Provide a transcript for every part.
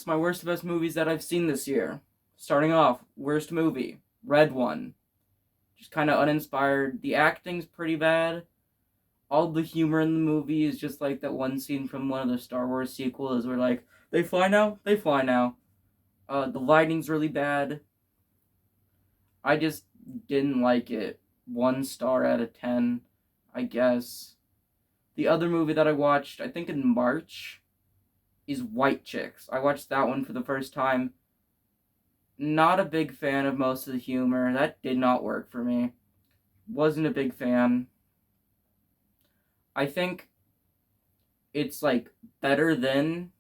It's my worst best movies that I've seen this year. Starting off, worst movie, Red One. Just kind of uninspired. The acting's pretty bad. All the humor in the movie is just like that one scene from one of the Star Wars sequels where like, they fly now, they fly now. The lighting's really bad. I just didn't like it. 1 star out of 10, I guess. The other movie that I watched, I think in March, is White Chicks. I watched that one for the first time. Not a big fan of most of the humor. That did not work for me. Wasn't a big fan. I think it's like better than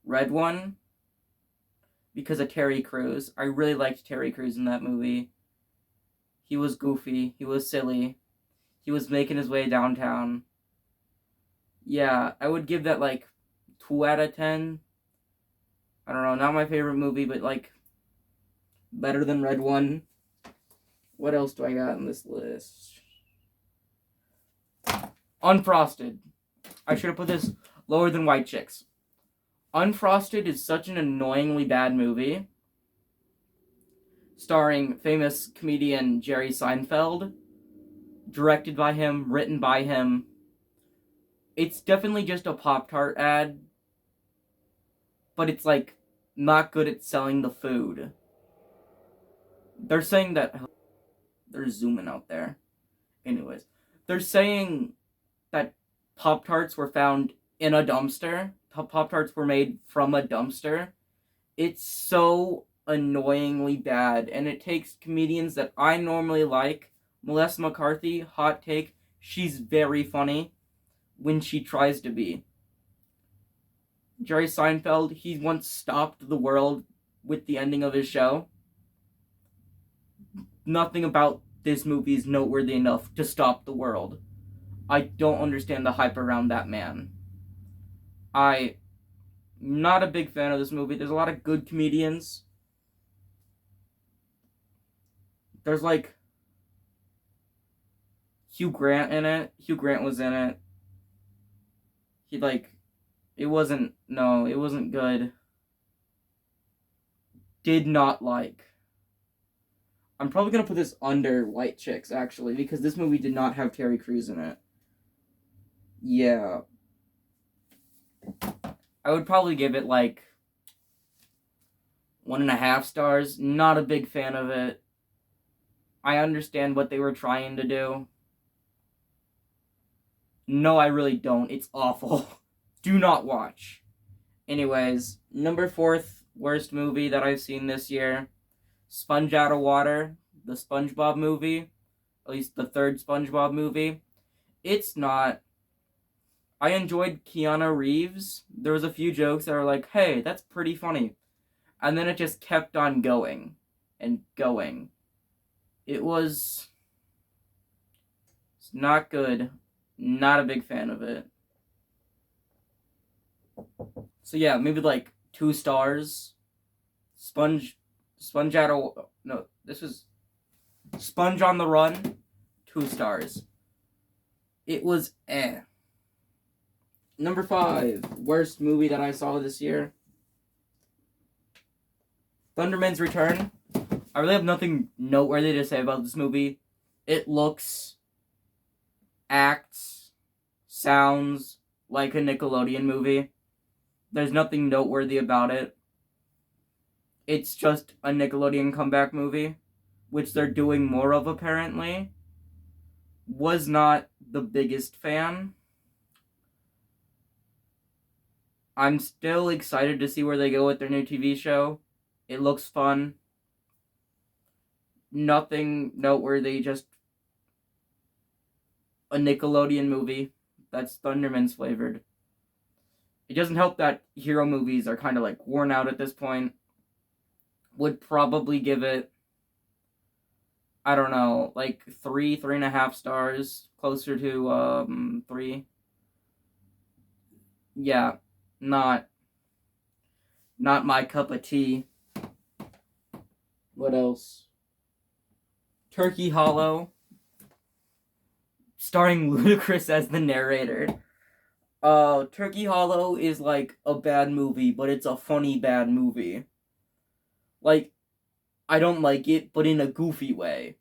Red One because of Terry Crews. I really liked Terry Crews in that movie. He was goofy. He was silly. He was making his way downtown. Yeah, I would give that like 2 out of 10. I don't know, not my favorite movie, but like better than Red One. What else do I got on this list? Unfrosted. I should have put this lower than White Chicks. Unfrosted is such an annoyingly bad movie. Starring famous comedian Jerry Seinfeld. Directed by him, written by him. It's definitely just a Pop-Tart ad. But it's like not good at selling the food. They're saying that... They're zooming out there. Anyways. They're saying that Pop-Tarts were found in a dumpster. Pop-Tarts were made from a dumpster. It's so annoyingly bad, and it takes comedians that I normally like. Melissa McCarthy, hot take, she's very funny when she tries to be. Jerry Seinfeld, he once stopped the world with the ending of his show. Nothing about this movie is noteworthy enough to stop the world. I don't understand the hype around that man. I'm not a big fan of this movie. There's a lot of good comedians. There's like Hugh Grant in it. Hugh Grant was in it. It wasn't good. Did not like. I'm probably gonna put this under White Chicks, actually, because this movie did not have Terry Crews in it. Yeah. I would probably give it, like, 1.5 stars. Not a big fan of it. I understand what they were trying to do. No, I really don't. It's awful. Do not watch. Anyways, number 4th worst movie that I've seen this year. Sponge Out of Water, the SpongeBob movie. At least the 3rd SpongeBob movie. It's not. I enjoyed Keanu Reeves. There was a few jokes that were like, hey, that's pretty funny. And then it just kept on going and going. It's not good. Not a big fan of it. So yeah, maybe like 2 stars. Sponge Out of... No, this was Sponge on the Run. 2 stars. It was eh. Number 5, worst movie that I saw this year. Thunderman's Return. I really have nothing noteworthy to say about this movie. It looks, acts, sounds like a Nickelodeon movie. There's nothing noteworthy about it. It's just a Nickelodeon comeback movie, which they're doing more of apparently. Was not the biggest fan. I'm still excited to see where they go with their new TV show. It looks fun. Nothing noteworthy, just a Nickelodeon movie that's Thunderman's flavored. It doesn't help that hero movies are kind of like worn out at this point. Would probably give it, I don't know, like 3.5 stars, closer to 3. Yeah, not my cup of tea. What else? Turkey Hollow, starring Ludacris as the narrator. Turkey Hollow is like a bad movie, but it's a funny bad movie. Like, I don't like it, but in a goofy way.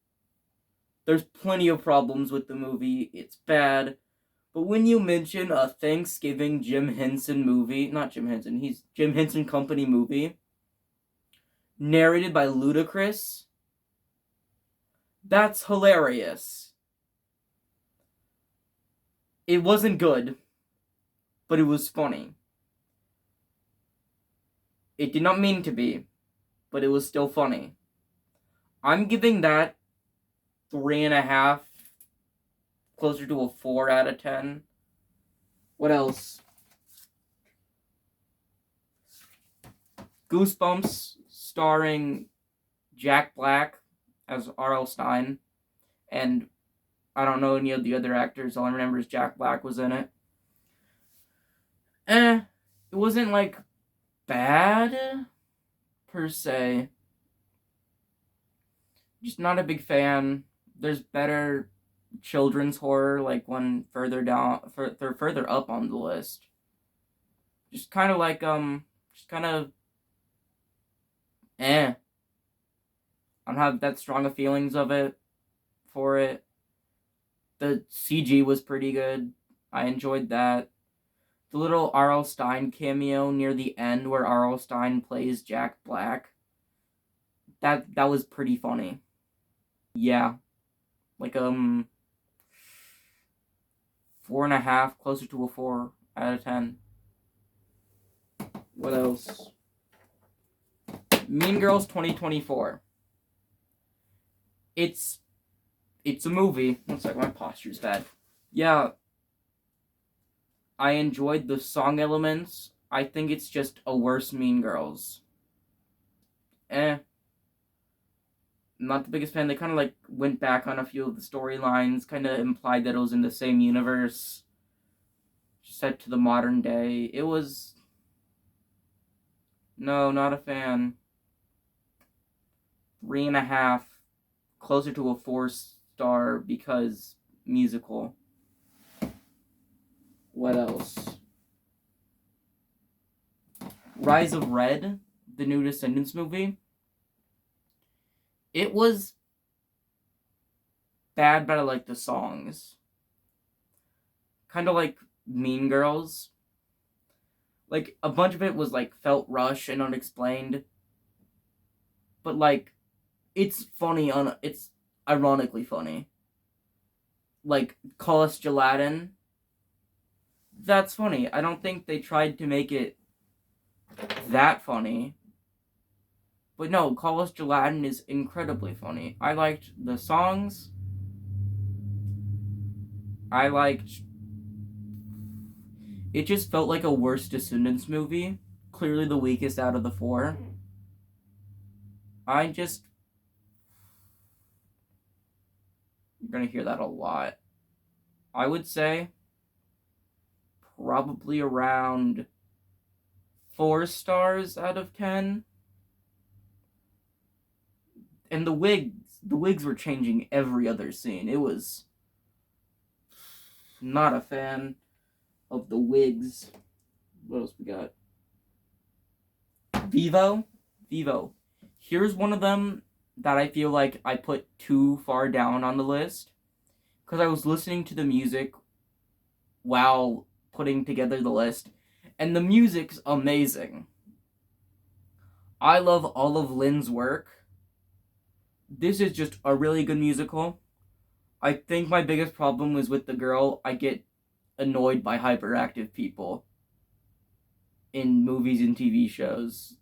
There's plenty of problems with the movie. It's bad. But when you mention a Thanksgiving Jim Henson movie, not Jim Henson, he's Jim Henson Company movie, narrated by Ludacris, that's hilarious. It wasn't good, but it was funny. It did not mean to be, but it was still funny. I'm giving that 3.5, closer to a 4 out of 10. What else? Goosebumps, starring Jack Black as R.L. Stine, and I don't know any of the other actors. All I remember is Jack Black was in it. It wasn't like bad per se. Just not a big fan. There's better children's horror, like one further down, further up on the list. Just kind of like just kind of I don't have that strong of feelings of it for it. The CG was pretty good. I enjoyed that. The little R.L. Stine cameo near the end where R.L. Stine plays Jack Black. That was pretty funny. Yeah. Like 4.5, closer to a 4 out of 10. What else? Mean Girls 2024. It's a movie. One sec, my posture's bad. Yeah, I enjoyed the song elements. I think it's just a worse Mean Girls. Not the biggest fan. They kind of like went back on a few of the storylines, kind of implied that it was in the same universe, set to the modern day. It was... No, not a fan. 3.5, closer to a 4-star because musical. What else? Rise of Red, the new Descendants movie. It was bad, but I like the songs. Kind of like Mean Girls. Like, a bunch of it was, like, felt rushed and unexplained. But, like, it's funny it's ironically funny. Like, Call Us Gelatin. That's funny. I don't think they tried to make it that funny. But no, Call Us Gelatin is incredibly funny. I liked the songs. It just felt like a worse Descendants movie. Clearly the weakest out of the 4. You're gonna hear that a lot. I would say probably around 4 stars out of 10. And the wigs were changing every other scene. It was not a fan of the wigs. What else we got? Vivo. Here's one of them that I feel like I put too far down on the list. Because I was listening to the music while putting together the list. And the music's amazing. I love all of Lynn's work. This is just a really good musical. I think my biggest problem was with the girl. I get annoyed by hyperactive people in movies and TV shows.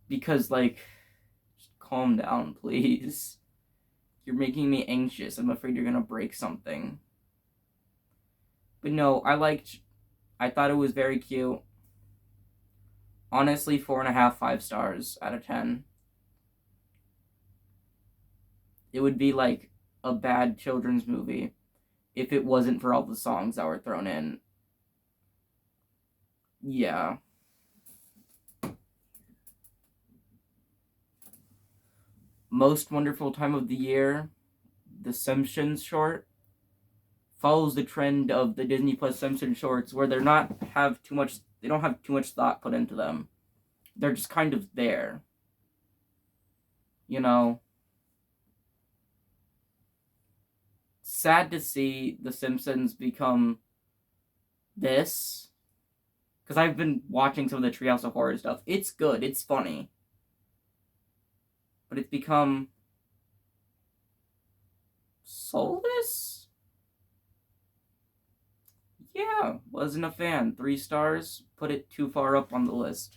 Because, like, just calm down, please. You're making me anxious. I'm afraid you're gonna break something. But no, I thought it was very cute. Honestly, 4.5, 5 stars out of 10. It would be like a bad children's movie if it wasn't for all the songs that were thrown in. Yeah. Most Wonderful Time of the Year, The Simpsons short, follows the trend of the Disney Plus Simpsons shorts, where they don't have too much thought put into them. They're just kind of there. You know, sad to see the Simpsons become this, because I've been watching some of the Treehouse of Horror stuff. It's good, it's funny, but it's become soulless. Yeah, wasn't a fan. 3 stars, put it too far up on the list.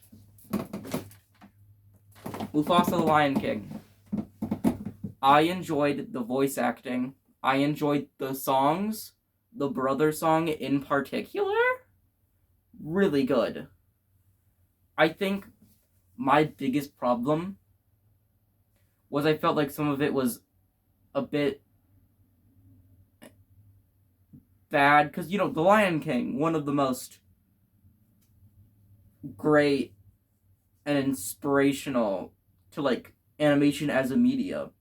Mufasa the Lion King. I enjoyed the voice acting. I enjoyed the songs. The brother song in particular, really good. I think my biggest problem was I felt like some of it was a bit bad, because, The Lion King, one of the most great and inspirational to, animation as a media.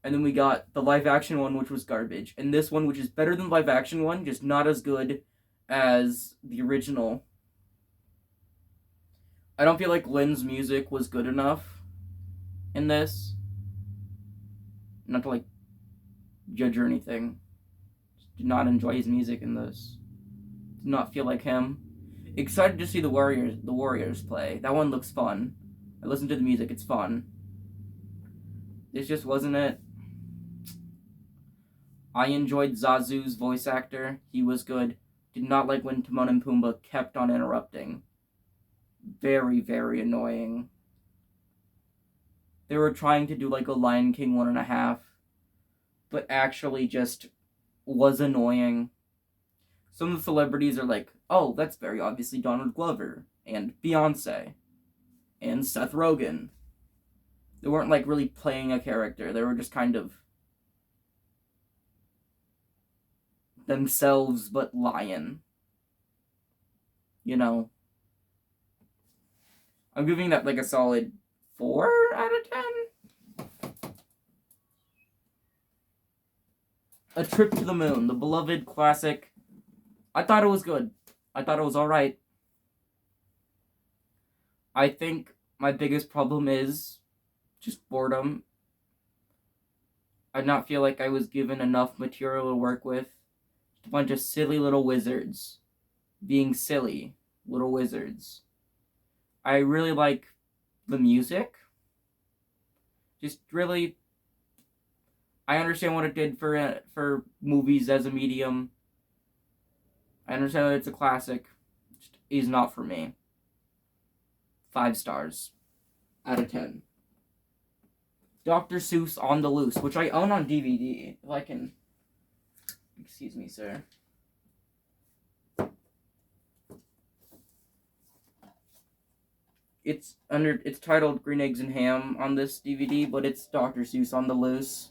And then we got the live-action one, which was garbage. And this one, which is better than the live-action one, just not as good as the original. I don't feel like Lin's music was good enough in this. Not to, judge or anything. Just did not enjoy his music in this. Did not feel like him. Excited to see the Warriors play. That one looks fun. I listened to the music, it's fun. This just wasn't it. I enjoyed Zazu's voice actor. He was good. Did not like when Timon and Pumbaa kept on interrupting. Very, very annoying. They were trying to do a Lion King 1.5, but actually just was annoying. Some of the celebrities are like, oh, that's very obviously Donald Glover, and Beyonce, and Seth Rogen. They weren't really playing a character. They were just kind of themselves, but lion. I'm giving that a solid 4 out of 10. A Trip to the Moon, the beloved classic. I thought it was good. I thought it was alright. I think my biggest problem is just boredom. I did not feel like I was given enough material to work with. A bunch of silly little wizards being silly little wizards. I really like the music. Just really, I understand what it did for movies as a medium. I understand that it's a classic. It just is not for me. 5 stars out of 10. Dr. Seuss on the Loose, which I own on DVD. If I can... Excuse me, sir. It's titled Green Eggs and Ham on this DVD, but it's Dr. Seuss on the Loose.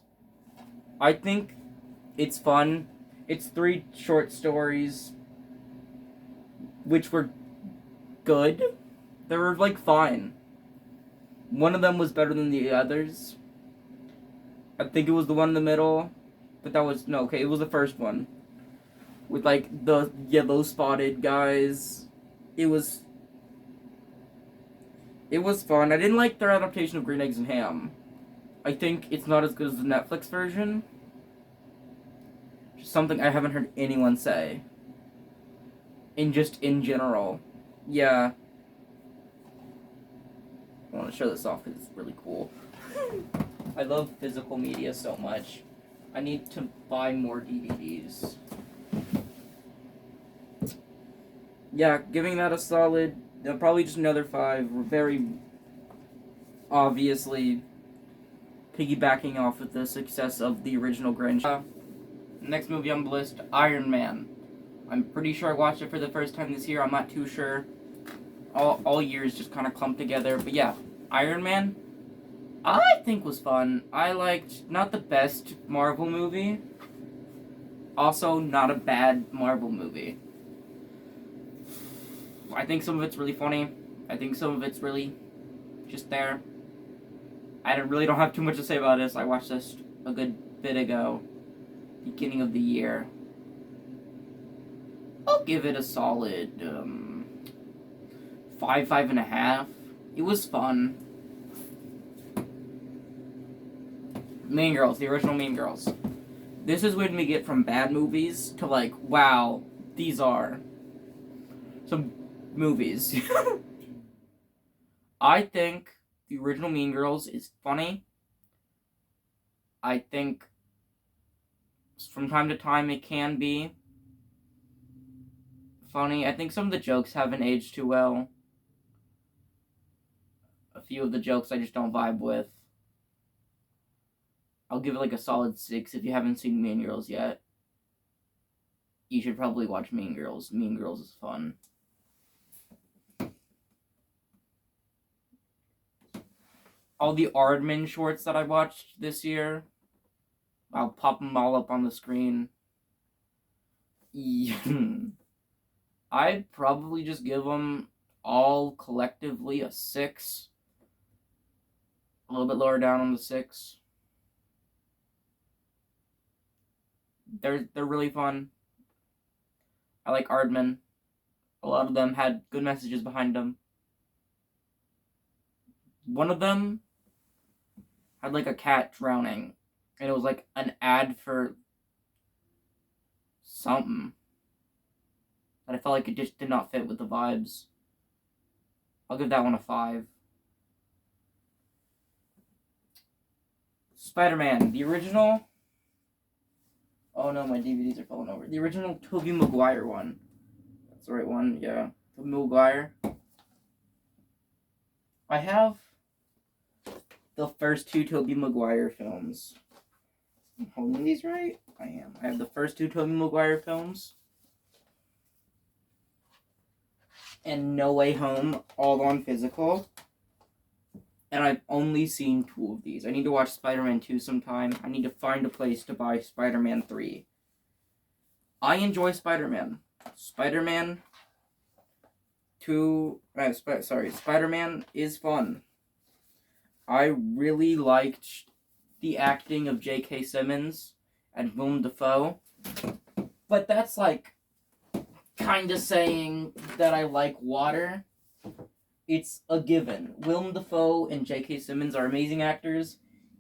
I think it's fun. It's 3 short stories, which were good. They were, fine. One of them was better than the others. I think it was the one in the middle, but it was the first one. With, the yellow spotted guys. It was fun. I didn't like their adaptation of Green Eggs and Ham. I think it's not as good as the Netflix version. Just something I haven't heard anyone say. In general. Yeah. I want to show this off because it's really cool. I love physical media so much. I need to buy more DVDs. Yeah, giving that a solid, probably just another 5. We're very obviously piggybacking off of the success of the original Grinch. Next movie on the list, Iron Man. I'm pretty sure I watched it for the first time this year. I'm not too sure. All years just kind of clumped together. But yeah, Iron Man, I think was fun. I liked, not the best Marvel movie. Also, not a bad Marvel movie. I think some of it's really funny. I think some of it's really just there. I really don't have too much to say about this. I watched this a good bit ago. Beginning of the year. I'll give it a solid 5.5. It was fun. Mean Girls, the original Mean Girls. This is when we get from bad movies to like, wow, these are some movies. I think the original Mean Girls is funny. I think from time to time it can be funny. I think some of the jokes haven't aged too well. A few of the jokes I just don't vibe with. I'll give it like a solid 6 if you haven't seen Mean Girls yet. You should probably watch Mean Girls. Mean Girls is fun. All the Aardman shorts that I watched this year, I'll pop them all up on the screen. I'd probably just give them all collectively a 6. A little bit lower down on the 6. They're really fun. I like Aardman. A lot of them had good messages behind them. One of them had like a cat drowning, and it was like an ad for something that I felt like it just did not fit with the vibes. I'll give that one a 5. Spider-Man, the original. Oh no, my DVDs are falling over. The original Tobey Maguire one. That's the right one, yeah. Tobey Maguire. I have the first 2 Tobey Maguire films. I'm holding these right? I am. I have the first 2 Tobey Maguire films. And No Way Home, all on physical. And I've only seen 2 of these. I need to watch Spider-Man 2 sometime. I need to find a place to buy Spider-Man 3. I enjoy Spider-Man. Spider-Man 2... Spider-Man is fun. I really liked the acting of J.K. Simmons and Willem Dafoe. But that's like kind of saying that I like water. It's a given. Willem Dafoe and J.K. Simmons are amazing actors,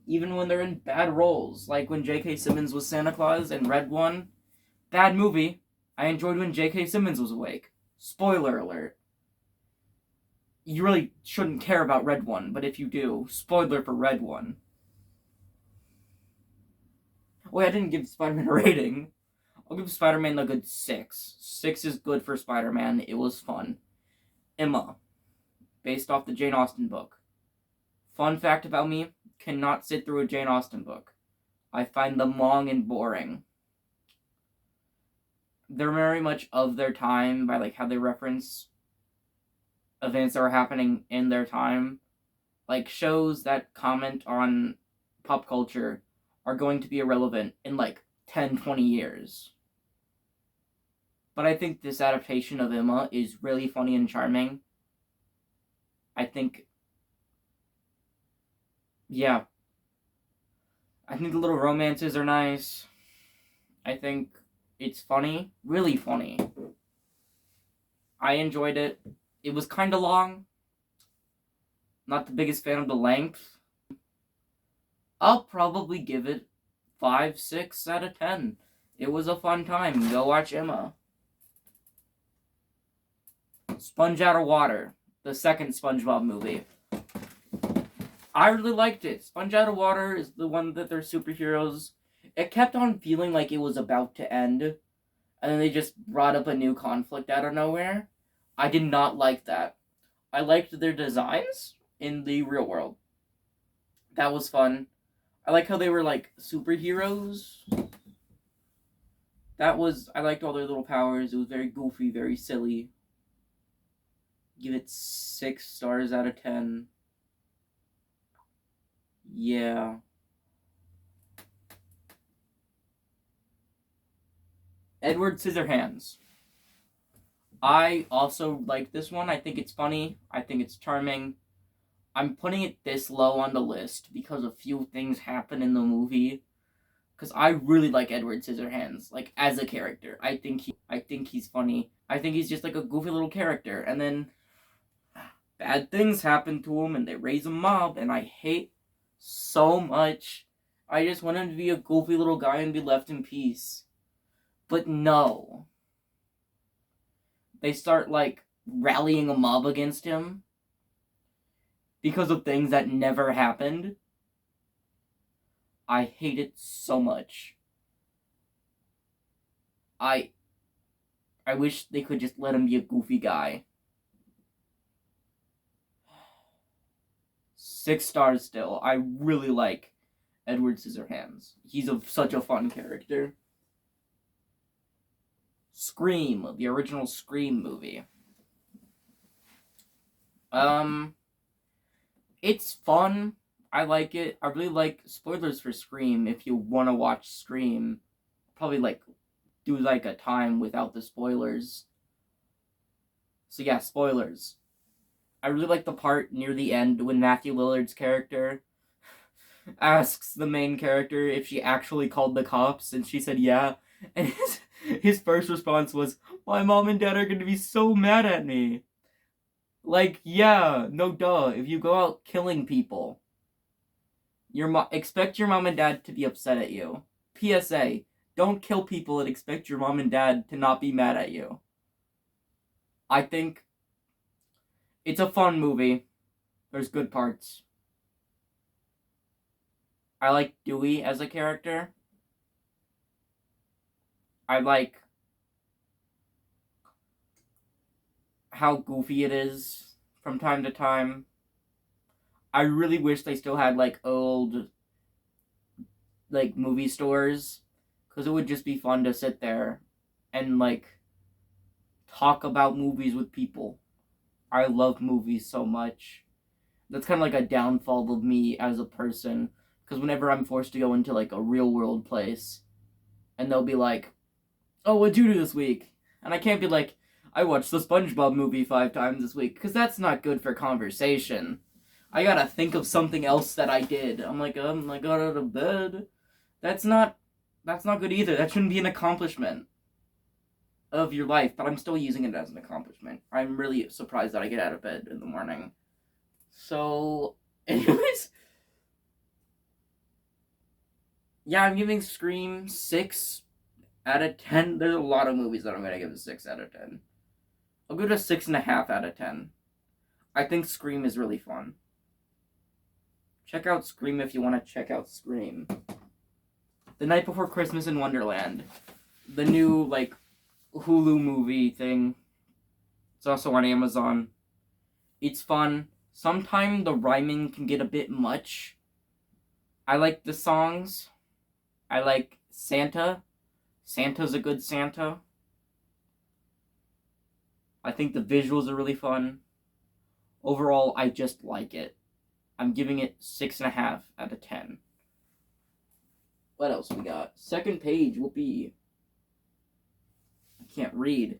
even when they're in bad roles. Like when J.K. Simmons was Santa Claus in Red One. Bad movie. I enjoyed when J.K. Simmons was awake. Spoiler alert. You really shouldn't care about Red One, but if you do, spoiler for Red One. Wait, I didn't give Spider-Man a rating. I'll give Spider-Man a good 6. 6 is good for Spider-Man. It was fun. Emma. Based off the Jane Austen book. Fun fact about me, cannot sit through a Jane Austen book. I find them long and boring. They're very much of their time by like how they reference events that were happening in their time. Like shows that comment on pop culture are going to be irrelevant in like 10, 20 years. But I think this adaptation of Emma is really funny and charming. I think the little romances are nice. I think it's funny. Really funny. I enjoyed it. It was kind of long. Not the biggest fan of the length. I'll probably give it 5, 6 out of 10. It was a fun time. Go watch Emma. Sponge Out of Water. The second SpongeBob movie. I really liked it. Sponge Out of Water is the one that they're superheroes. It kept on feeling like it was about to end, and then they just brought up a new conflict out of nowhere. I did not like that. I liked their designs in the real world. That was fun. I like how they were like superheroes. I liked all their little powers. It was very goofy, very silly. Give it 6 stars out of 10. Yeah. Edward Scissorhands. I also like this one. I think it's funny. I think it's charming. I'm putting it this low on the list because a few things happen in the movie because I really like Edward Scissorhands, like as a character. I think he's funny. I think he's just like a goofy little character, and then bad things happen to him, and they raise a mob, and I hate so much. I just want him to be a goofy little guy and be left in peace. But no. They start, like, rallying a mob against him because of things that never happened. I hate it so much. I wish they could just let him be a goofy guy. 6 stars still. I really like Edward Scissorhands. He's such a fun character. Scream, the original Scream movie. It's fun. I like it. I really like spoilers for Scream. If you want to watch Scream, probably do a time without the spoilers. So yeah, spoilers. I really like the part near the end when Matthew Lillard's character asks the main character if she actually called the cops, and she said yeah. And his first response was, "My mom and dad are going to be so mad at me." Like, yeah, no duh. If you go out killing people, expect your mom and dad to be upset at you. PSA, don't kill people and expect your mom and dad to not be mad at you. I think it's a fun movie. There's good parts. I like Dewey as a character. I like how goofy it is from time to time. I really wish they still had old movie stores, because it would just be fun to sit there and talk about movies with people. I love movies so much. That's kind of like a downfall of me as a person, because whenever I'm forced to go into a real world place, and they'll be like, "Oh, what'd you do this week?" And I can't be like, "I watched the SpongeBob movie 5 times this week," because that's not good for conversation. I gotta think of something else that I did. I'm like, I got out of bed. That's not good either. That shouldn't be an accomplishment of your life, but I'm still using it as an accomplishment. I'm really surprised that I get out of bed in the morning. So, anyways, yeah, I'm giving Scream 6 out of 10. There's a lot of movies that I'm gonna give a 6 out of 10. I'll give it a 6.5 out of 10. I think Scream is really fun. Check out Scream if you want to check out Scream. The Night Before Christmas in Wonderland. The new, Hulu movie thing. It's also on Amazon. It's fun. Sometimes the rhyming can get a bit much. I like the songs. I like Santa. Santa's a good Santa. I think the visuals are really fun. Overall, I just like it. I'm giving it 6.5 out of 10. What else we got? Second page, whoopee. I can't read.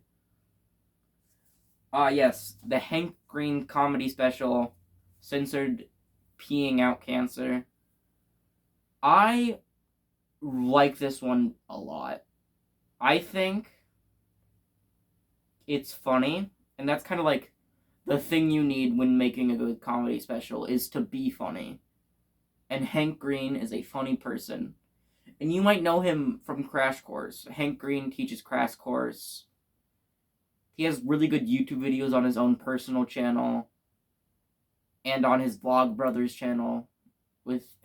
Yes, the Hank Green comedy special, censored peeing out cancer. I like this one a lot. I think it's funny, and that's kind of the thing you need when making a good comedy special, is to be funny. And Hank Green is a funny person. And you might know him from Crash Course. Hank Green teaches Crash Course. He has really good YouTube videos on his own personal channel and on his Vlogbrothers channel with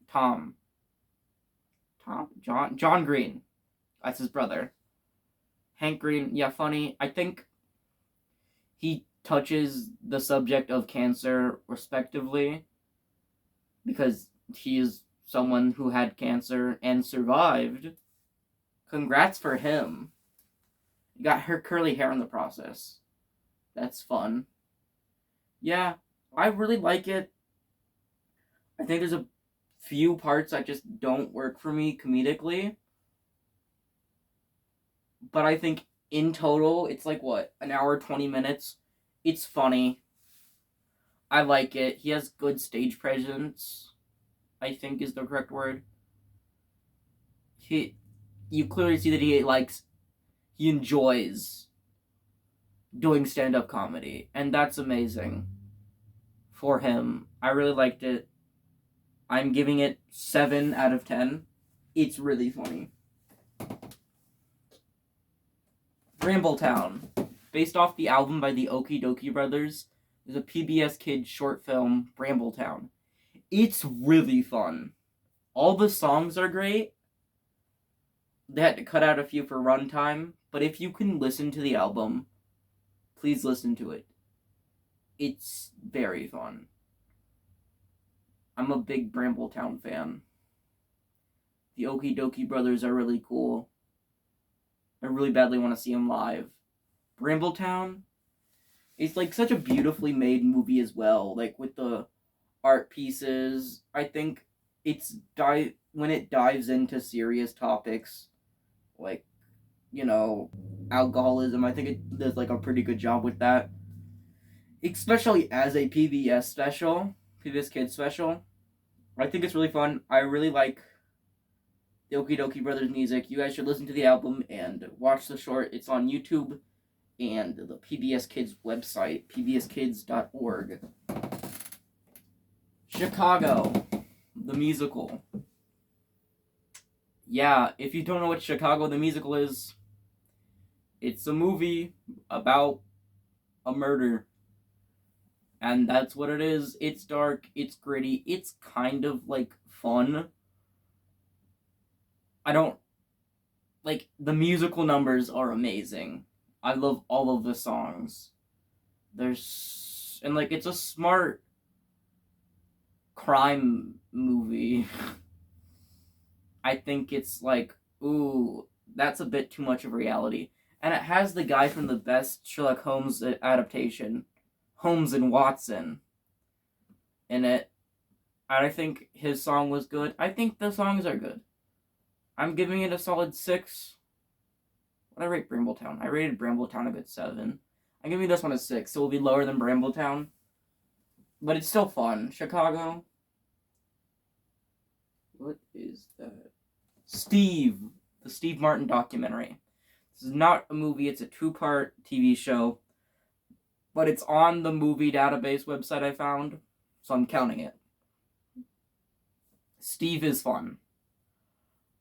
Tom. John Green. That's his brother. Hank Green, yeah, funny. I think he touches the subject of cancer respectively, because he is someone who had cancer and survived. Congrats for him. You got her curly hair in the process. That's fun. Yeah, I really like it. I think there's a few parts that just don't work for me comedically. But I think in total, it's an hour, 20 minutes. It's funny. I like it. He has good stage presence, I think is the correct word. You clearly see that he enjoys doing stand-up comedy, and that's amazing for him. I really liked it. I'm giving it 7 out of 10. It's really funny. Brambletown, based off the album by the Okie Dokie Brothers, is a PBS Kids short film, Brambletown. It's really fun. All the songs are great. They had to cut out a few for runtime, but if you can listen to the album, please listen to it. It's very fun. I'm a big Brambletown fan. The Okie Dokie Brothers are really cool. I really badly want to see them live. Brambletown, it's like such a beautifully made movie as well, like with the art pieces. I think when it dives into serious topics like, alcoholism, I think it does like a pretty good job with that. Especially as a PBS Kids special. I think it's really fun. I really like the Okie Dokie Brothers music. You guys should listen to the album and watch the short. It's on YouTube and the PBS Kids website, pbskids.org. Chicago, the musical. Yeah, if you don't know what Chicago the musical is, it's a movie about a murder. And that's what it is. It's dark, it's gritty, it's kind of like fun. The musical numbers are amazing. I love all of the songs. It's a smart crime movie. I think it's like, ooh, that's a bit too much of reality. And it has the guy from the best Sherlock Holmes adaptation, Holmes and Watson, in it. And I think his song was good. I think the songs are good. I'm giving it a solid 6. What did I rate Brambletown? I rated Brambletown a good 7. I'm giving this one a 6, so it'll be lower than Brambletown. But it's still fun. Chicago. What is that? Steve. The Steve Martin documentary. This is not a movie, it's a 2-part TV show. But it's on the movie database website I found, so I'm counting it. Steve is fun.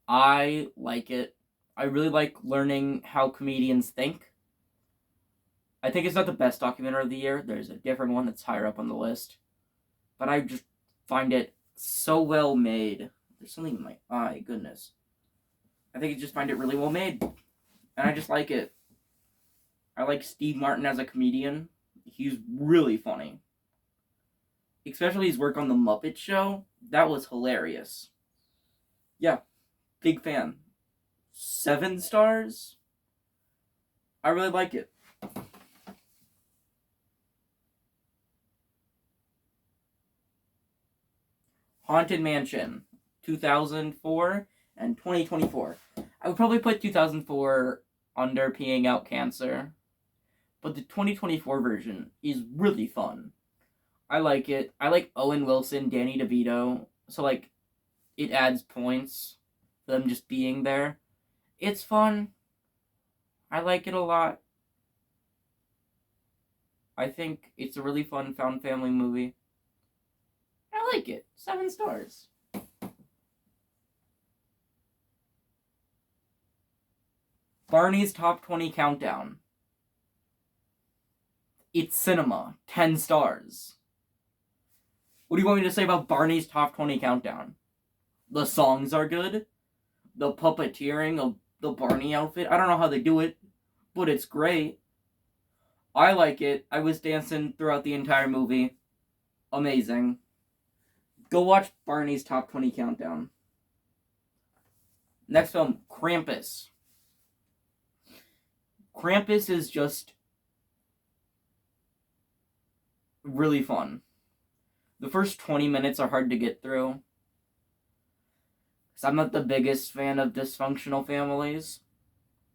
I like it. I really like learning how comedians think. I think it's not the best documentary of the year. There's a different one that's higher up on the list. But I just find it so well made. There's something in my eye, goodness. I think I just find it really well made. And I just like it. I like Steve Martin as a comedian. He's really funny. Especially his work on The Muppet Show. That was hilarious. Yeah, big fan. 7 stars? I really like it. Haunted Mansion, 2004 and 2024. I would probably put 2004 under Peeing Out Cancer, but the 2024 version is really fun. I like it. I like Owen Wilson, Danny DeVito, so it adds points for them just being there. It's fun. I like it a lot. I think it's a really fun found family movie. I like it. 7 stars. Barney's Top 20 Countdown. It's cinema. 10 stars. What do you want me to say about Barney's Top 20 Countdown? The songs are good. The puppeteering of the Barney outfit. I don't know how they do it, but it's great. I like it. I was dancing throughout the entire movie. Amazing. Go watch Barney's Top 20 Countdown. Next film, Krampus. Krampus is just really fun. The first 20 minutes are hard to get through, because I'm not the biggest fan of dysfunctional families.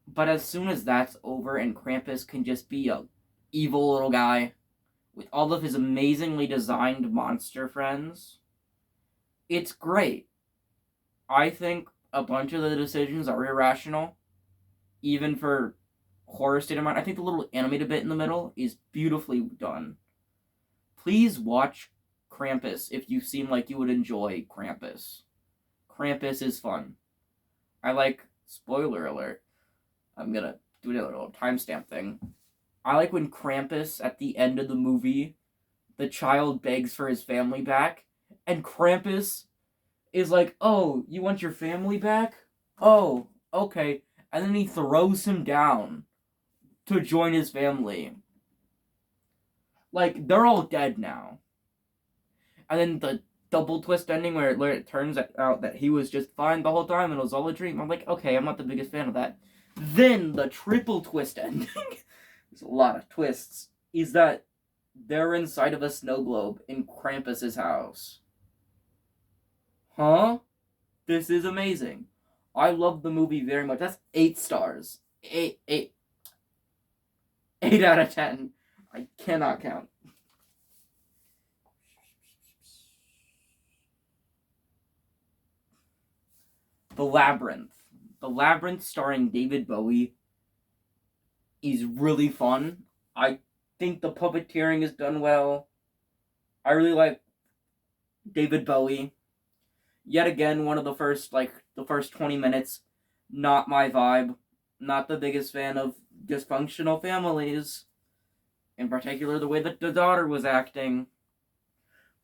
But as soon as that's over and Krampus can just be a evil little guy with all of his amazingly designed monster friends, it's great. I think a bunch of the decisions are irrational, even for horror state of mind. I think the little animated bit in the middle is beautifully done. Please watch Krampus if you seem like you would enjoy Krampus. Krampus is fun. I like, spoiler alert, I'm gonna do a little timestamp thing. I like when Krampus, at the end of the movie, the child begs for his family back, and Krampus is like, oh, you want your family back? Oh, okay. And then he throws him down to join his family. Like, they're all dead now. And then the double twist ending where it turns out that he was just fine the whole time and it was all a dream. I'm like, okay, I'm not the biggest fan of that. Then the triple twist ending, there's a lot of twists, is that they're inside of a snow globe in Krampus's house. Huh? This is amazing. I love the movie very much. That's 8 stars. 8 out of 10. I cannot count. The Labyrinth. The Labyrinth starring David Bowie is really fun. I think the puppeteering is done well. I really like David Bowie. Yet again, one of the first 20 minutes, not my vibe. Not the biggest fan of dysfunctional families. In particular, the way that the daughter was acting.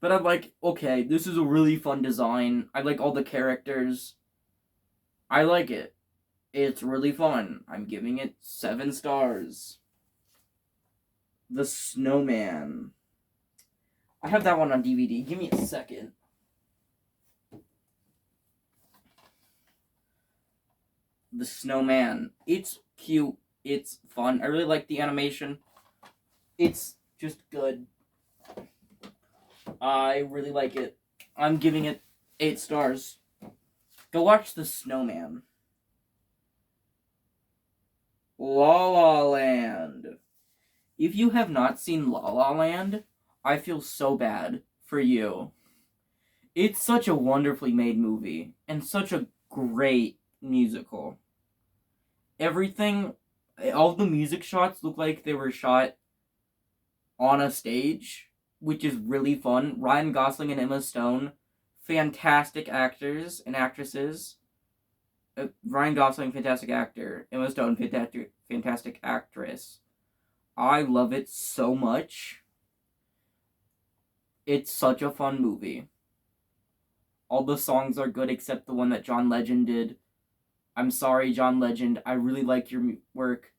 But I'm like, okay, this is a really fun design. I like all the characters. I like it. It's really fun. I'm giving it 7 stars. The Snowman. I have that one on DVD. Give me a second. The Snowman. It's cute. It's fun. I really like the animation. It's just good. I really like it. I'm giving it 8 stars. Go watch The Snowman. La La Land. If you have not seen La La Land, I feel so bad for you. It's such a wonderfully made movie, and such a great musical. Everything, all the music shots look like they were shot on a stage, which is really fun. Ryan Gosling and Emma Stone, fantastic actors and actresses. Ryan Gosling, fantastic actor. Emma Stone, fantastic actress. I love it so much. It's such a fun movie. All the songs are good except the one that John Legend did. I'm sorry, John Legend. I really like your work.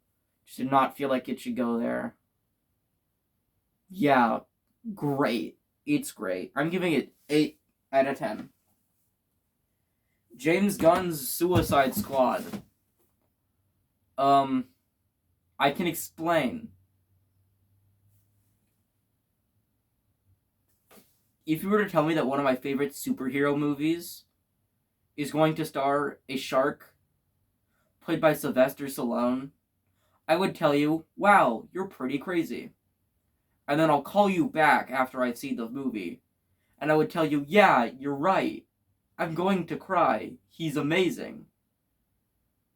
Just did not feel like it should go there. Yeah, great. It's great. I'm giving it 8 out of 10. James Gunn's Suicide Squad. I can explain. If you were to tell me that one of my favorite superhero movies is going to star a shark played by Sylvester Stallone, I would tell you, wow, you're pretty crazy. And then I'll call you back after I see the movie, and I would tell you, yeah, you're right. I'm going to cry. He's amazing.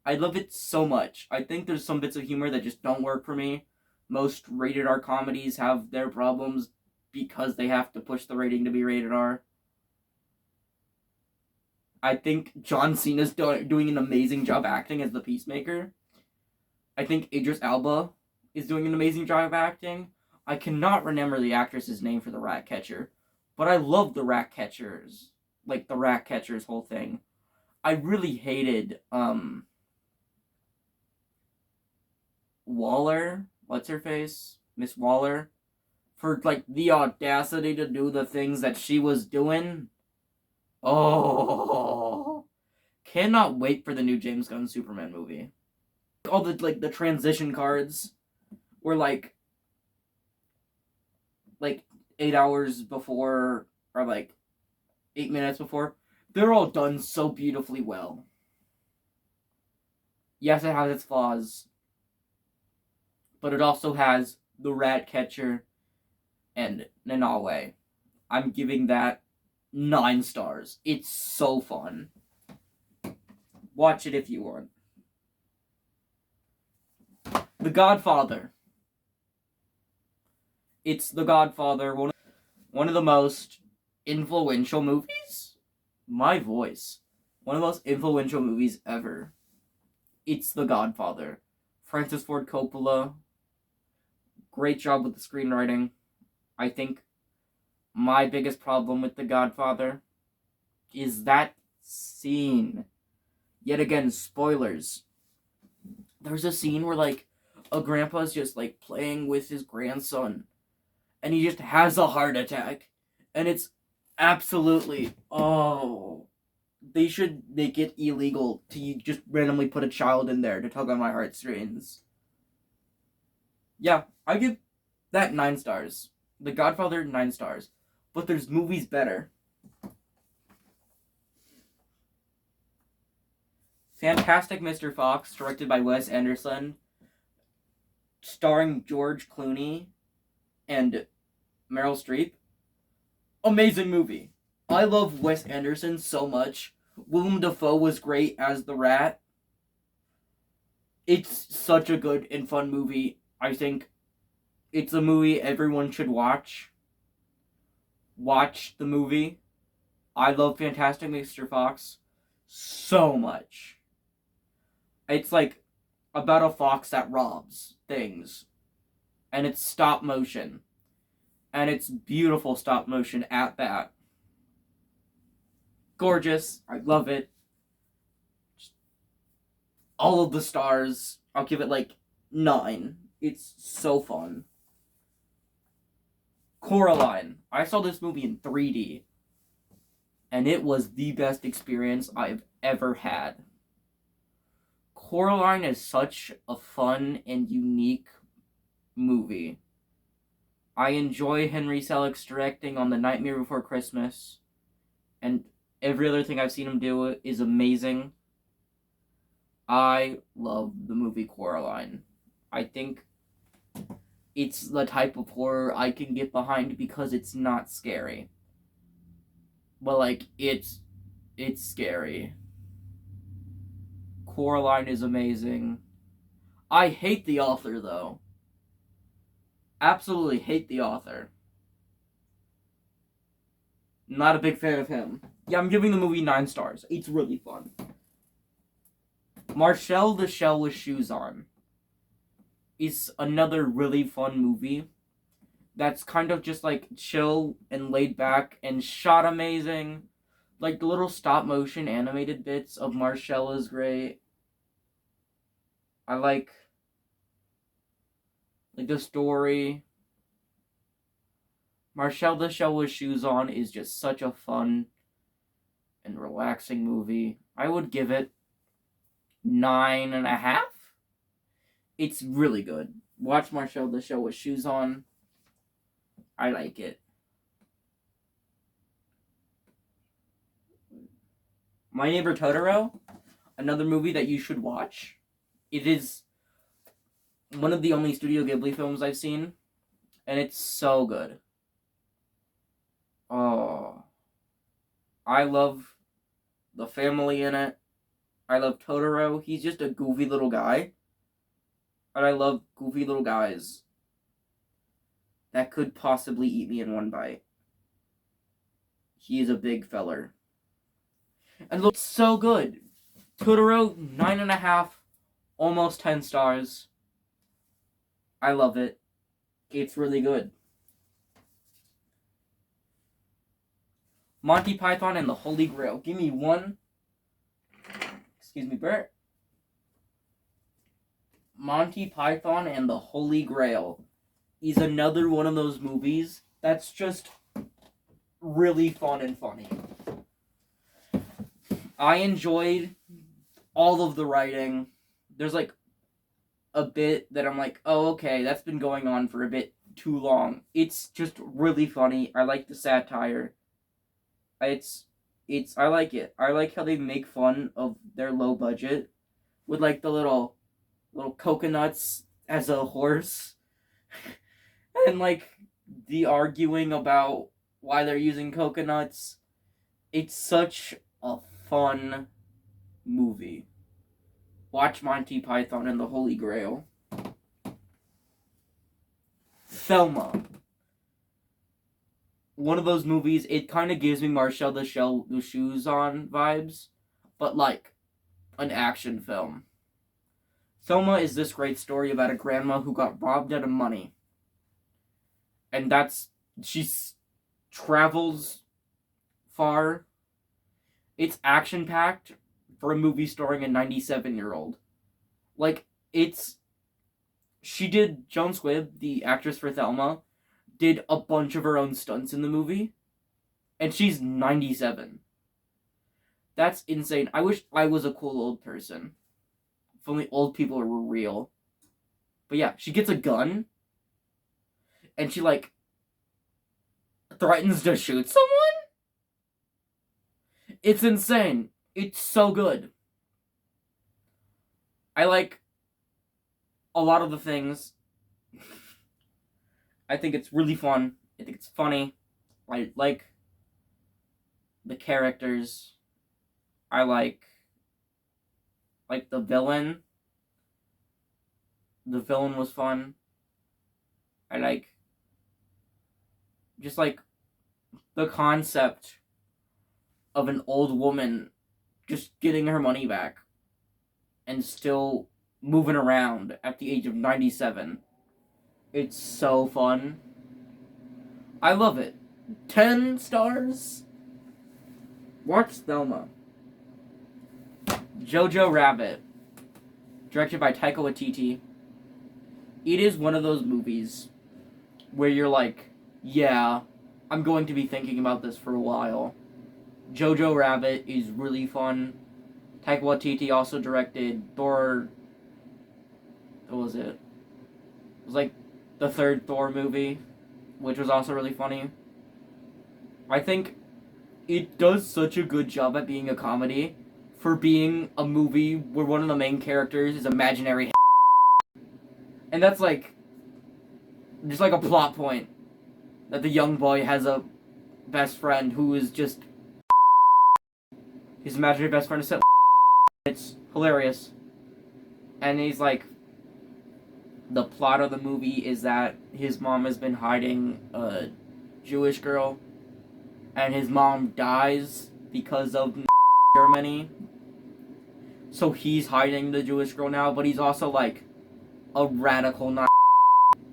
I love it so much. I think there's some bits of humor that just don't work for me. Most rated R comedies have their problems because they have to push the rating to be rated R. I think John Cena's doing an amazing job acting as the Peacemaker. I think Idris Elba is doing an amazing job acting. I cannot remember the actress's name for the Ratcatcher, but I love the Ratcatchers. Like, the Ratcatchers whole thing. I really hated, Waller? What's her face? Miss Waller? For, like, the audacity to do the things that she was doing. Oh. Cannot wait for the new James Gunn Superman movie. All the transition cards were, like 8 hours before, or 8 minutes before. They're all done so beautifully well. Yes, it has its flaws, but it also has the Ratcatcher and Nanawe. I'm giving that 9 stars. It's so fun. Watch it if you want. The Godfather. It's The Godfather, one of the most influential movies? My voice. One of the most influential movies ever. It's The Godfather. Francis Ford Coppola. Great job with the screenwriting. I think my biggest problem with The Godfather is that scene. Yet again, spoilers. There's a scene where, like, a grandpa's just, like, playing with his grandson. And he just has a heart attack. And it's absolutely... Oh... They should make it illegal to just randomly put a child in there to tug on my heartstrings. Yeah, I give that 9 stars. The Godfather, 9 stars. But there's movies better. Fantastic Mr. Fox, directed by Wes Anderson, starring George Clooney and Meryl Streep. Amazing movie. I love Wes Anderson so much. Willem Dafoe was great as the rat. It's such a good and fun movie. I think it's a movie everyone should watch. Watch the movie. I love Fantastic Mr. Fox so much. It's like about a fox that robs things. And it's stop motion. And it's beautiful stop motion at that. Gorgeous. I love it. Just all of the stars. I'll give it like 9. It's so fun. Coraline. I saw this movie in 3D. And it was the best experience I've ever had. Coraline is such a fun and unique movie. I enjoy Henry Selick's directing on The Nightmare Before Christmas. And every other thing I've seen him do is amazing. I love the movie Coraline. I think it's the type of horror I can get behind because it's not scary. But, like, it's scary. Coraline is amazing. I hate the author, though. Absolutely hate the author. Not a big fan of him. Yeah, I'm giving the movie 9 stars. It's really fun. Marcel the Shell with Shoes On is another really fun movie that's kind of just like chill and laid back and shot amazing. Like the little stop motion animated bits of Marcel is great. I like the story. Marcel the Shell with Shoes On is just such a fun and relaxing movie. I would give it 9.5. It's really good. Watch Marcel the Shell with Shoes On. I like it. My Neighbor Totoro, another movie that you should watch. It is one of the only Studio Ghibli films I've seen, and it's so good. Oh, I love the family in it. I love Totoro. He's just a goofy little guy. And I love goofy little guys that could possibly eat me in one bite. He is a big feller. And looks so good. Totoro, 9.5, almost 10 stars. I love it. It's really good. Monty Python and the Holy Grail. Give me one. Excuse me, Bert. Monty Python and the Holy Grail is another one of those movies that's just really fun and funny. I enjoyed all of the writing. There's like a bit that I'm like, oh, okay, that's been going on for a bit too long. It's just really funny. I like the satire. I like it. I like how they make fun of their low budget with like the little coconuts as a horse and like the arguing about why they're using coconuts. It's such a fun movie. Watch Monty Python and the Holy Grail. Thelma. One of those movies, it kind of gives me Marcel the Shell with shoes on vibes, but like an action film. Thelma is this great story about a grandma who got robbed out of money. And she travels far. It's action-packed for a movie starring a 97-year-old. Like, she did, Joan Squibb, the actress for Thelma, did a bunch of her own stunts in the movie. And she's 97. That's insane. I wish I was a cool old person. If only old people were real. But yeah, she gets a gun. And she, like, threatens to shoot someone? It's insane. It's so good. I like a lot of the things. I think it's really fun. I think it's funny. I like the characters. I like the villain. The villain was fun. I like just like the concept of an old woman just getting her money back and still moving around at the age of 97. It's so fun. I love it. 10 stars. Watch Thelma. Jojo Rabbit. Directed by Taika Waititi. It is one of those movies where you're like, yeah, I'm going to be thinking about this for a while. Jojo Rabbit is really fun. Taika Waititi also directed Thor. What was it? It was like the third Thor movie, which was also really funny. I think it does such a good job at being a comedy for being a movie where one of the main characters is imaginary. And that's like just like a plot point that the young boy has a best friend who is just his imaginary best friend is so. It's hilarious. And he's like, the plot of the movie is that his mom has been hiding a Jewish girl, and his mom dies because of Germany. So he's hiding the Jewish girl now, but he's also like a radical Nazi.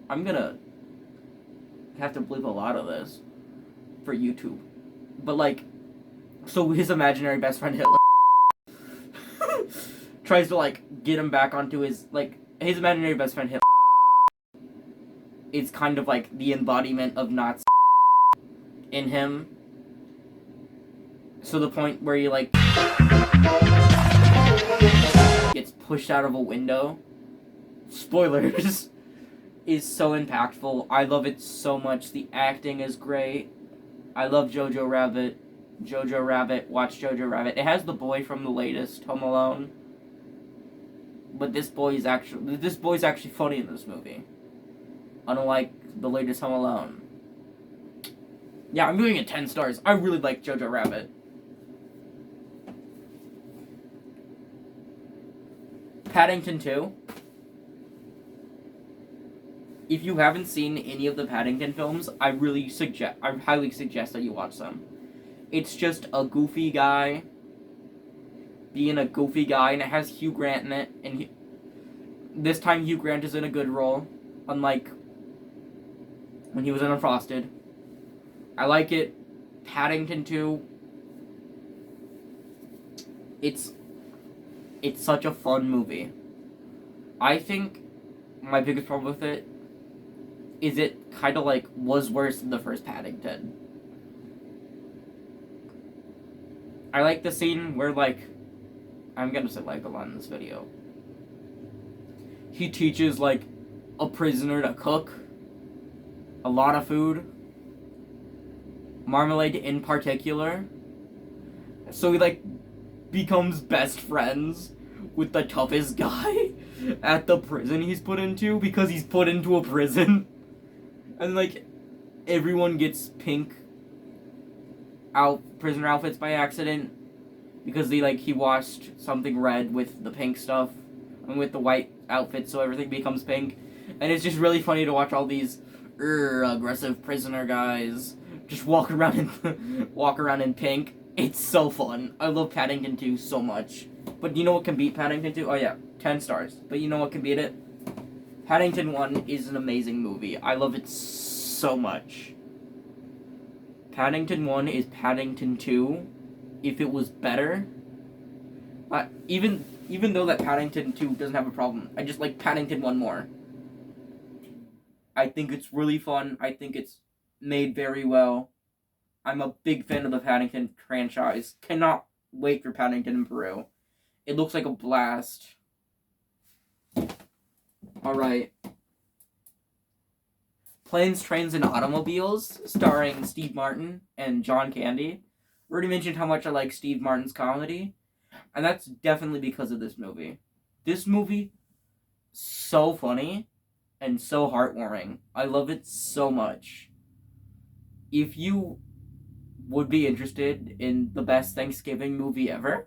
I'm gonna have to bleep a lot of this for YouTube. But like, so his imaginary best friend Hitler tries to like get him back onto his imaginary best friend Hitler is kind of like the embodiment of Nazi in him. So the point where he like gets pushed out of a window, spoilers, is so impactful. I love it so much. The acting is great. I love Jojo Rabbit. Jojo Rabbit, watch Jojo Rabbit. It has the boy from the latest Home Alone. But this boy's actually funny in this movie. Unlike the latest Home Alone. Yeah, I'm giving it 10 stars. I really like Jojo Rabbit. Paddington 2. If you haven't seen any of the Paddington films, I highly suggest that you watch them. It's just a goofy guy being a goofy guy, and it has Hugh Grant in it, and this time Hugh Grant is in a good role, unlike when he was in Unfrosted. I like it. Paddington 2. It's such a fun movie. I think my biggest problem with it is it kind of like was worse than the first Paddington. I like the scene where like, I'm gonna say like a lot in this video. He teaches like a prisoner to cook a lot of food. Marmalade in particular. So he like becomes best friends with the toughest guy at the prison he's put into, because he's put into a prison. And like everyone gets pink prisoner outfits by accident, because he washed something red with the pink stuff and with the white outfit, so everything becomes pink. And it's just really funny to watch all these aggressive prisoner guys just walk around in pink. It's so fun. I love Paddington 2 so much. But you know what can beat Paddington 2? Oh yeah, 10 stars. But you know what can beat it? Paddington 1 is an amazing movie. I love it so much. Paddington 1 is Paddington 2 if it was better. Even though that Paddington 2 doesn't have a problem, I just like Paddington 1 more. I think it's really fun. I think it's made very well. I'm a big fan of the Paddington franchise. Cannot wait for Paddington in Peru. It looks like a blast. Alright. Planes, Trains, and Automobiles, starring Steve Martin and John Candy. Already mentioned how much I like Steve Martin's comedy, and that's definitely because of this movie. This movie, so funny and so heartwarming. I love it so much. If you would be interested in the best Thanksgiving movie ever,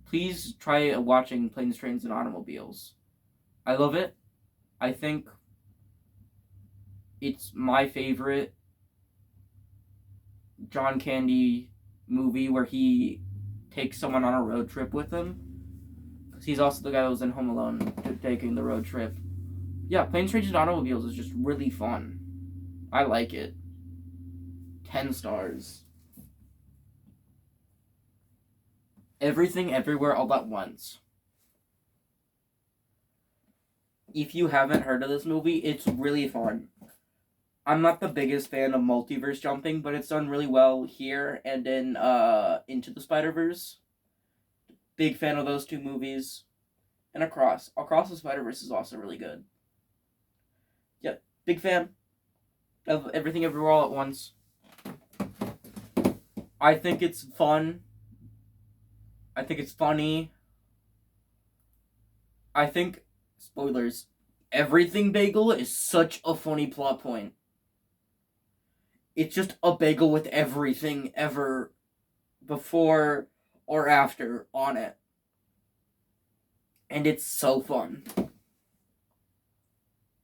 please try watching Planes, Trains, and Automobiles. I love it. I think it's my favorite John Candy movie where he takes someone on a road trip with him. Because he's also the guy that was in Home Alone taking the road trip. Yeah, Planes, Trains, and Automobiles is just really fun. I like it. 10 stars. Everything Everywhere All at Once. If you haven't heard of this movie, it's really fun. I'm not the biggest fan of multiverse jumping, but it's done really well here and in Into the Spider-Verse. Big fan of those two movies. And Across the Spider-Verse is also really good. Yep, big fan of Everything Everywhere All at Once. I think it's fun. I think it's funny. I think, spoilers, Everything Bagel is such a funny plot point. It's just a bagel with everything ever before or after on it. And it's so fun.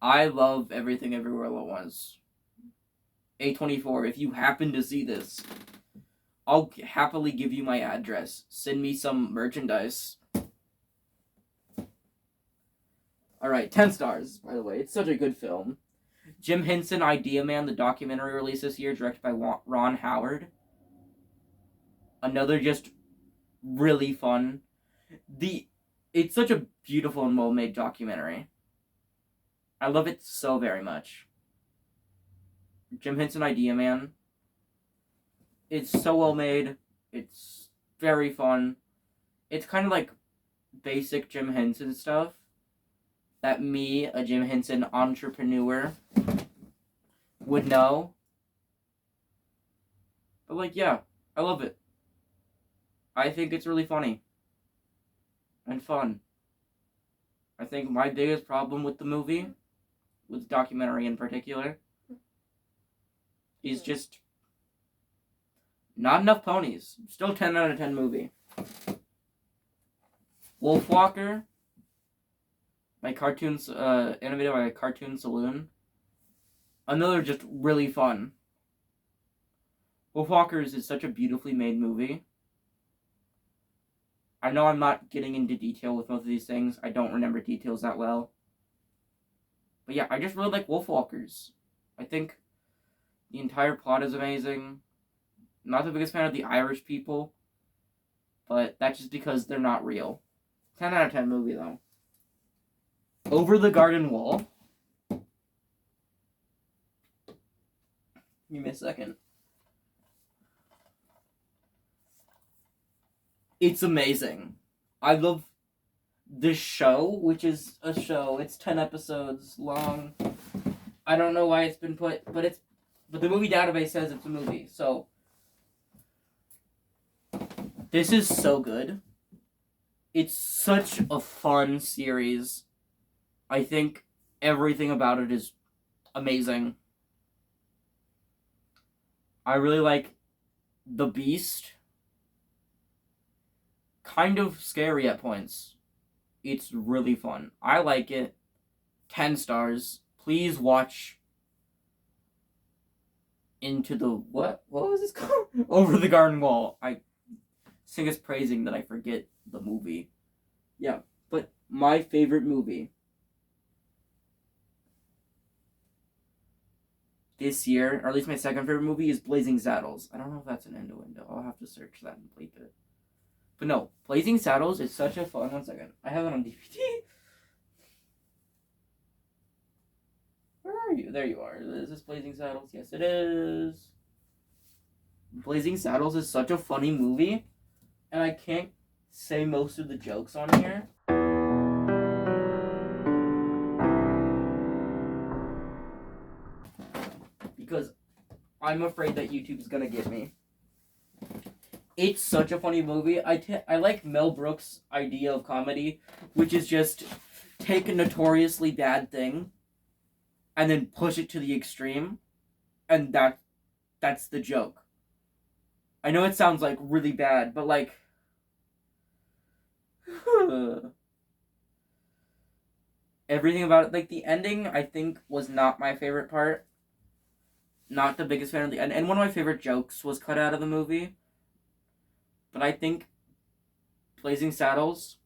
I love Everything Everywhere All at Once. A24, if you happen to see this, I'll happily give you my address. Send me some merchandise. Alright, 10 stars, by the way. It's such a good film. Jim Henson, Idea Man, the documentary released this year, directed by Ron Howard. Another just really fun. It's such a beautiful and well-made documentary. I love it so very much. Jim Henson, Idea Man. It's so well made. It's very fun. It's kind of like basic Jim Henson stuff that me, a Jim Henson entrepreneur, would know. But yeah, I love it. I think it's really funny and fun. I think my biggest problem with the movie, with the documentary in particular, is just not enough ponies. Still 10 out of 10 movie. Wolfwalker, animated by Cartoon Saloon. Another just really fun. Wolfwalkers is such a beautifully made movie. I know I'm not getting into detail with most of these things. I don't remember details that well. But yeah, I just really like Wolfwalkers. I think the entire plot is amazing. Not the biggest fan of the Irish people, but that's just because they're not real. 10 out of 10 movie, though. Over the Garden Wall. Give me a second. It's amazing. I love this show, which is a show. It's 10 episodes long. I don't know why it's been put, but the movie database says it's a movie, so this is so good. It's such a fun series. I think everything about it is amazing. I really like the Beast. kind of scary at points. It's really fun. I like it. 10 stars. Please watch Into the what? What was this called? Over the Garden Wall. I sing us praising that I forget the movie. Yeah, but my favorite movie this year, or at least my second favorite movie, is Blazing Saddles. I don't know if that's an innuendo. I'll have to search that and bleep it. But no, Blazing Saddles is such a fun. 1 second. I have it on DVD. Where are you? There you are. Is this Blazing Saddles? Yes, it is. Blazing Saddles is such a funny movie, and I can't say most of the jokes on here. Because I'm afraid that YouTube is gonna get me. It's such a funny movie. I like Mel Brooks' idea of comedy, which is just take a notoriously bad thing and then push it to the extreme, and that's the joke. I know it sounds like really bad, but like everything about it, like the ending, I think was not my favorite part. Not the biggest fan of the end, and one of my favorite jokes was cut out of the movie. But I think Blazing Saddles,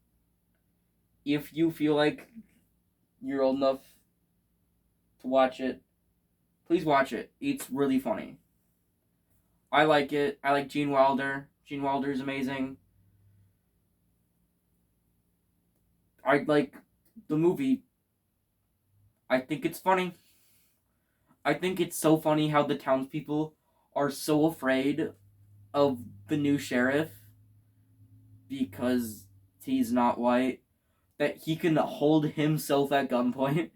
if you feel like you're old enough to watch it, please watch it. It's really funny. I like it. I like Gene Wilder. Gene Wilder is amazing. I like the movie. I think it's funny. I think it's so funny how the townspeople are so afraid of the new sheriff because he's not white that he can hold himself at gunpoint.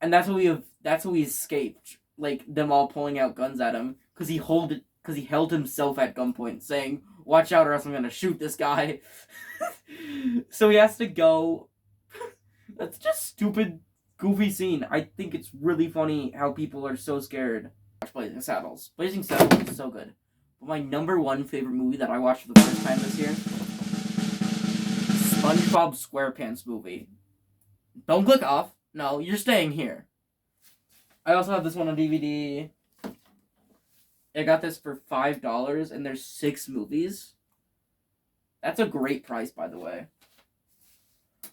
And that's how we escaped, like them all pulling out guns at him because he held himself at gunpoint saying, "Watch out or else I'm going to shoot this guy." So he has to go. That's just stupid, goofy scene. I think it's really funny how people are so scared. Watch Blazing Saddles. Blazing Saddles is so good. But my number one favorite movie that I watched for the first time this year, SpongeBob SquarePants movie. Don't click off. No, you're staying here. I also have this one on DVD. I got this for $5 and there's 6 movies. That's a great price, by the way.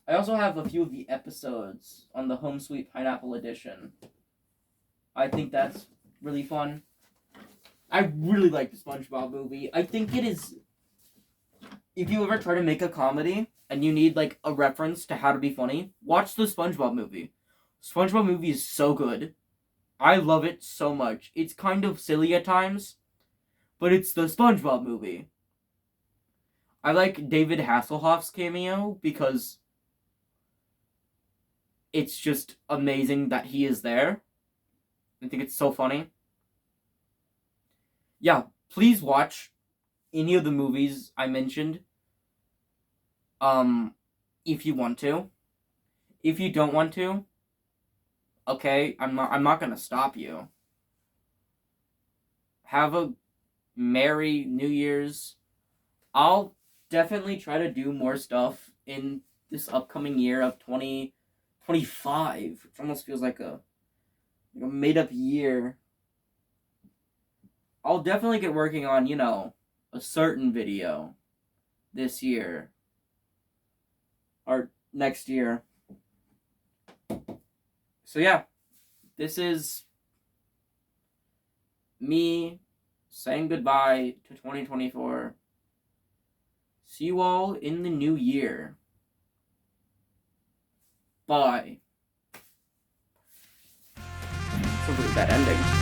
I also have a few of the episodes on the Home Sweet Pineapple edition. I think that's really fun. I really like the SpongeBob movie. I think it is... If you ever try to make a comedy and you need, like, a reference to how to be funny, watch the SpongeBob movie. SpongeBob movie is so good. I love it so much. It's kind of silly at times, but it's the SpongeBob movie. I like David Hasselhoff's cameo because it's just amazing that he is there. I think it's so funny. Yeah, please watch any of the movies I mentioned. If you want to. If you don't want to, okay, I'm not gonna stop you. Have a Merry New Year's. I'll definitely try to do more stuff in this upcoming year of 2025, which almost feels like a made-up year. I'll definitely get working on, a certain video this year. Or next year. So yeah, this is me saying goodbye to 2024. See you all in the new year. Bye. It's a really bad ending.